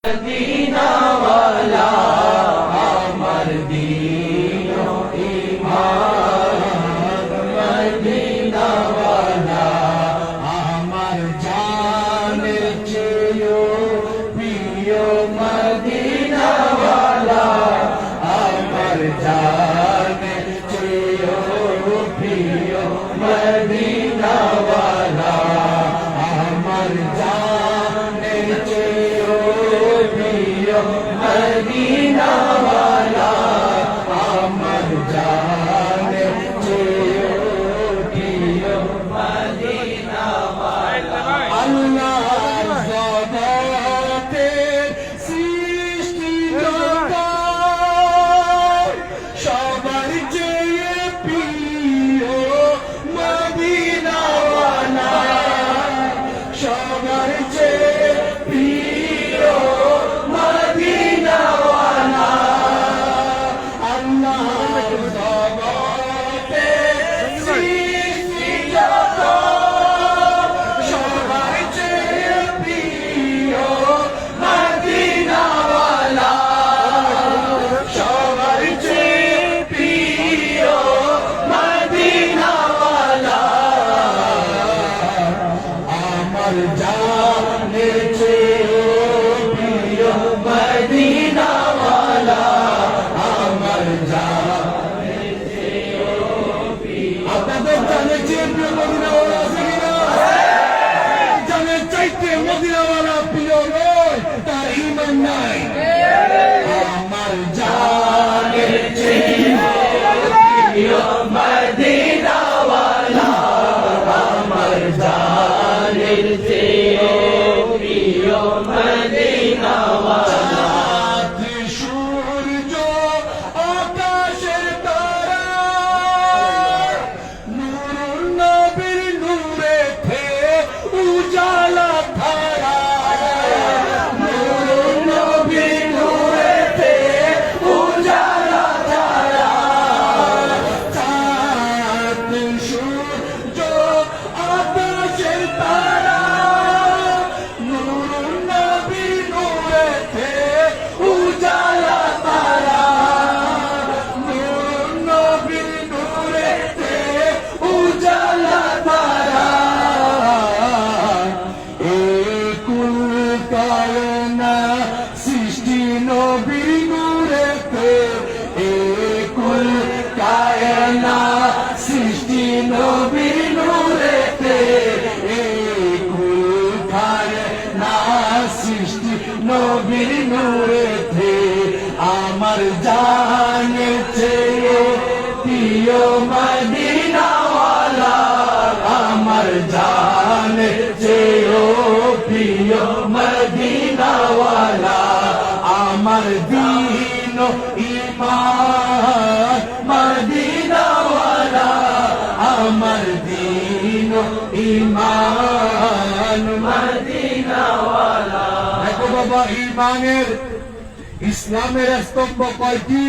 Medina ওয়ালা আমার দীন ও ঈমান মদিনা ওয়ালা আমার জানের চেয়েও প্রিয় মদিনা ওয়ালা আমার জানের চেয়েও প্রিয় মদিনা ওয়ালা আমার জানের চেয়েও প্রিয় মদিনা ওয়ালা আমার জানের চেয়েও প্রিয় মদিনা ওয়ালা আল্লাহর জগতের সৃষ্টি জগৎ সবার চেয়ে প্রিয় মদিনা ওয়ালা সবার চেয়ে প্রিয় মদিনা ওয়ালা আল্লাহর জগতের সৃষ্টি জগৎ সবার চেয়ে প্রিয় মদিনা ওয়ালা সবার চেয়ে প্রিয় মদিনা ওয়ালা আমার জানের চেয়েও প্রিয় মদিনা ওয়ালা আমার জানের চেয়েও প্রিয় আপনাদের জানের চেয়ে প্রিয় মদিনা ওয়ালা আছে কিনা জানের চাইতে মদিনা ওয়ালা প্রিয় নয় তার ঈমান নাই আমার জানের চেয়ে প্রিয় মদিনা ওয়ালা আমার জানের চেয়েও প্রিয় মদিনা ওয়ালা সূর্য আকাশের তারা নূর নবীর নূরেতে উজালা ধারা নূর নবীর নূরেতে উজালা ধারা চাঁদ সূর্য আকাশের তারা নূর নবীর নূরেতে উজালা তারা নূর নবীর নূরেতে উজালা তারা এই কুল কায়না সৃষ্টি নবীর নূরেতে এই কুল কায়না সৃষ্টি নবীর নূরেতে এই কুল কায়না সৃষ্টি নবীর নূরেতে আমার জানের চেয়ে প্রিয় মদিনা ওয়ালা আমার জানের চেয়েও প্রিয় মদিনা ওয়ালা আমার দীন ও ঈমান মদিনা ওয়ালা আমার দীন ও ঈমান মদিনা ওয়ালা দেখো বাবা ঈমানের ইসলামের স্তম্ভ কয়টি